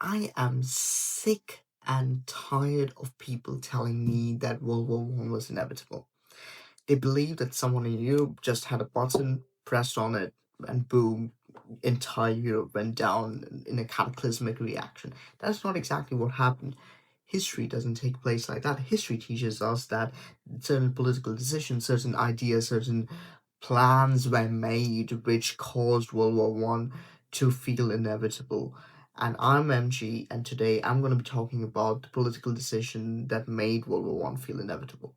I am sick and tired of people telling me that World War One was inevitable. They believe that someone in Europe just had a button, pressed on it, and boom, entire Europe went down in a cataclysmic reaction. That's not exactly what happened. History doesn't take place like that. History teaches us that certain political decisions, certain ideas, certain plans were made which caused World War One to feel inevitable. And I'm MG, and today I'm going to be talking about the political decision that made World War One feel inevitable.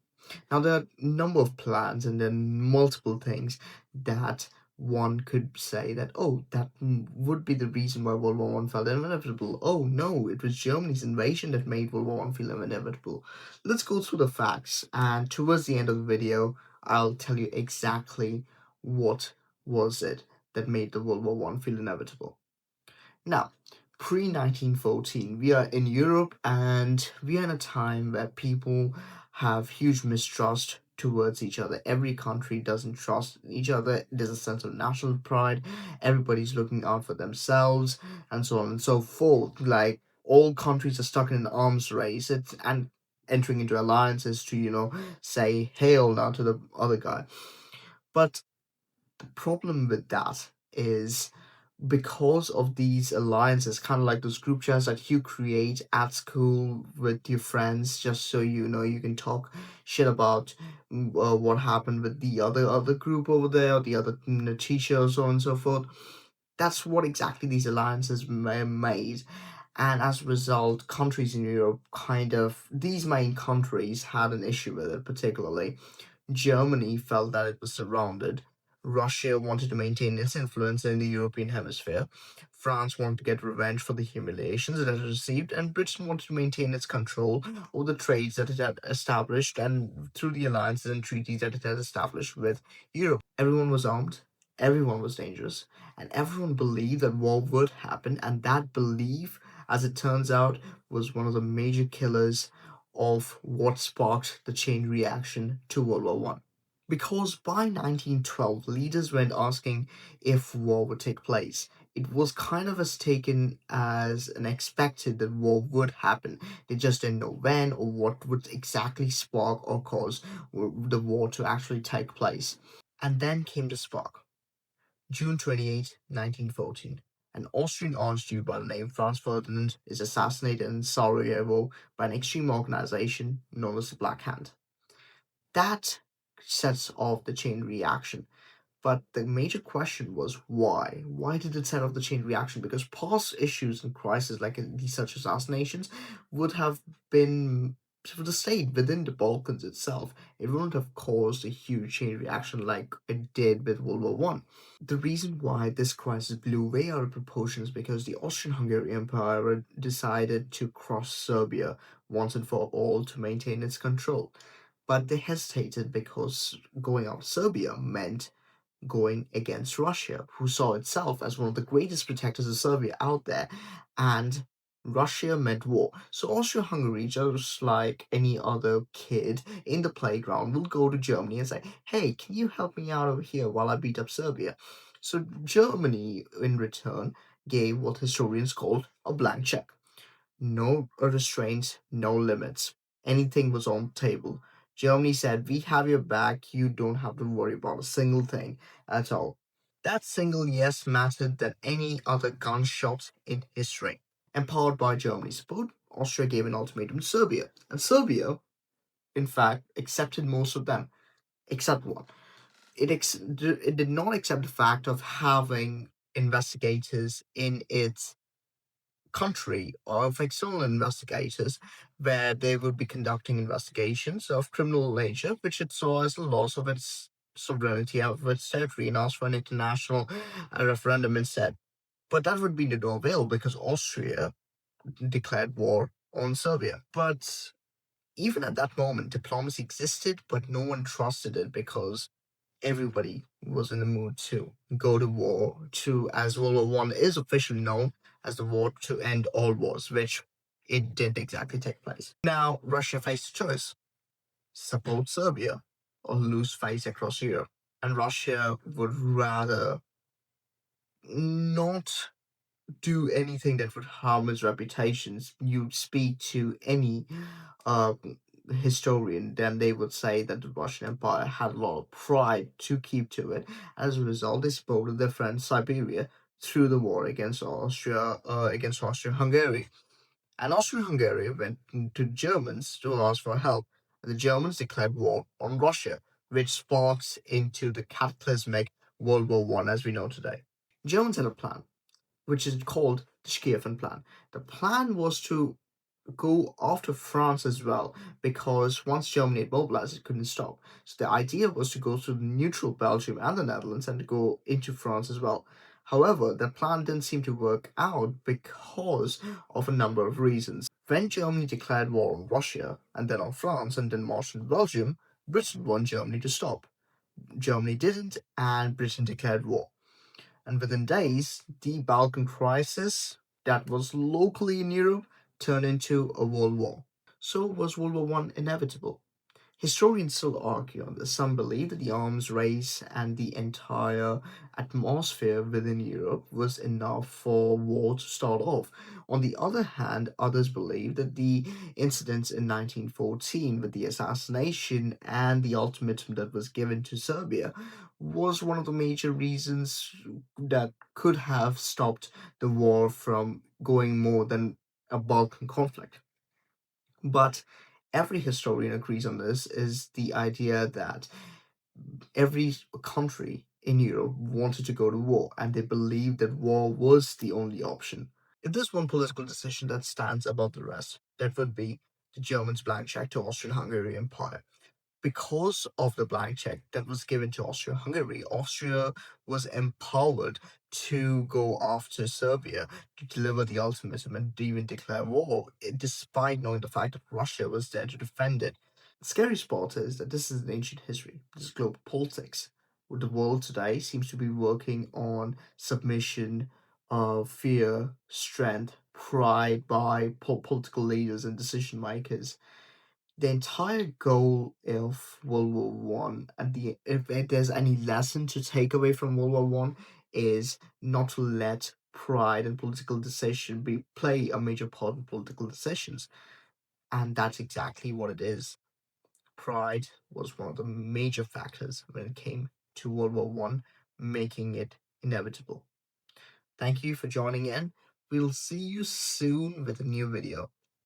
Now, there are a number of plans and then multiple things that one could say that, oh, that would be the reason why World War One felt inevitable. Oh, no, it was Germany's invasion that made World War One feel inevitable. Let's go through the facts, and towards the end of the video, I'll tell you exactly what was it that made the World War One feel inevitable. Now, pre 1914, we are in Europe and we are in a time where people have huge mistrust towards each other. Every country doesn't trust each other. There's a sense of national pride. Everybody's looking out for themselves and so on and so forth. Like all countries are stuck in an arms race and entering into alliances to, say hail now to the other guy. But the problem with that is because of these alliances, kind of like those group chats that you create at school with your friends, just so you can talk shit about what happened with the other group over there, or the other teacher, so on and so forth. That's what exactly these alliances made. And as a result, countries in Europe these main countries had an issue with it, particularly. Germany felt that it was surrounded. Russia wanted to maintain its influence in the European hemisphere. France wanted to get revenge for the humiliations it had received, and Britain wanted to maintain its control over the trades that it had established and through the alliances and treaties that it had established with Europe. Everyone was armed, everyone was dangerous, and everyone believed that war would happen, and that belief, as it turns out, was one of the major killers of what sparked the chain reaction to World War One. Because by 1912, leaders weren't asking if war would take place. It was kind of as taken as an expected that war would happen. They just didn't know when or what would exactly spark or cause the war to actually take place. And then came the spark. June 28, 1914. An Austrian archduke by the name Franz Ferdinand is assassinated in Sarajevo by an extreme organization known as the Black Hand. That sets off the chain reaction. But the major question was why? Why did it set off the chain reaction? Because past issues and crises like these such assassinations would have been for the state within the Balkans itself. It wouldn't have caused a huge chain reaction like it did with World War One. The reason why this crisis blew way out of proportion is because the Austrian-Hungarian Empire decided to cross Serbia once and for all to maintain its control. But they hesitated because going out of Serbia meant going against Russia, who saw itself as one of the greatest protectors of Serbia out there, and Russia meant war. So Austria-Hungary, just like any other kid in the playground, will go to Germany and say, "Hey, can you help me out over here while I beat up Serbia?" So Germany, in return, gave what historians called a blank check. No restraints, no limits. Anything was on the table. Germany said, "We have your back. You don't have to worry about a single thing at all." That single yes mattered than any other gun shops in history. Empowered by Germany's support, Austria gave an ultimatum to Serbia. And Serbia, in fact, accepted most of them, except one. It did not accept the fact of having investigators in its country of external investigators where they would be conducting investigations of criminal nature, which it saw as a loss of its sovereignty of its territory and asked for an international referendum instead. But that would be to no avail because Austria declared war on Serbia. But even at that moment, diplomacy existed, but no one trusted it because everybody was in the mood to go to war, to, as World War One is officially known as the war to end all wars, which it didn't exactly take place. Now, Russia faced a choice: support Serbia or lose face across Europe. And Russia would rather not do anything that would harm his reputations. You speak to any uh, historian, then they would say that the Russian Empire had a lot of pride to keep to it. As a result, they supported their friend Siberia through the war against Austria-Hungary. And Austria-Hungary went to Germans to ask for help. And the Germans declared war on Russia, which sparks into the cataclysmic World War One as we know today. Germans had a plan, which is called the Schlieffen Plan. The plan was to go after France as well, because once Germany had mobilized, it couldn't stop. So the idea was to go through the neutral Belgium and the Netherlands and to go into France as well. However, the plan didn't seem to work out because of a number of reasons. When Germany declared war on Russia and then on France and then marched on Belgium, Britain wanted Germany to stop. Germany didn't, and Britain declared war. And within days, the Balkan crisis that was locally in Europe turned into a world war. So was World War One inevitable? Historians still argue on this. Some believe that the arms race and the entire atmosphere within Europe was enough for war to start off. On the other hand, others believe that the incidents in 1914 with the assassination and the ultimatum that was given to Serbia was one of the major reasons that could have stopped the war from going more than a Balkan conflict. But every historian agrees on this is the idea that every country in Europe wanted to go to war and they believed that war was the only option. If there's one political decision that stands above the rest, that would be the Germans' blank check to Austrian-Hungary Empire. Because of the blank check that was given to Austria-Hungary, Austria was empowered to go after Serbia to deliver the ultimatum and even declare war, despite knowing the fact that Russia was there to defend it. The scary part is that this is an ancient history. This is global politics. The world today seems to be working on submission, fear, strength, pride by political leaders and decision makers. The entire goal of World War One, and if there's any lesson to take away from World War One, is not to let pride and political decision play a major part in political decisions, and that's exactly what it is. Pride was one of the major factors when it came to World War One, making it inevitable. Thank you for joining in. We'll see you soon with a new video.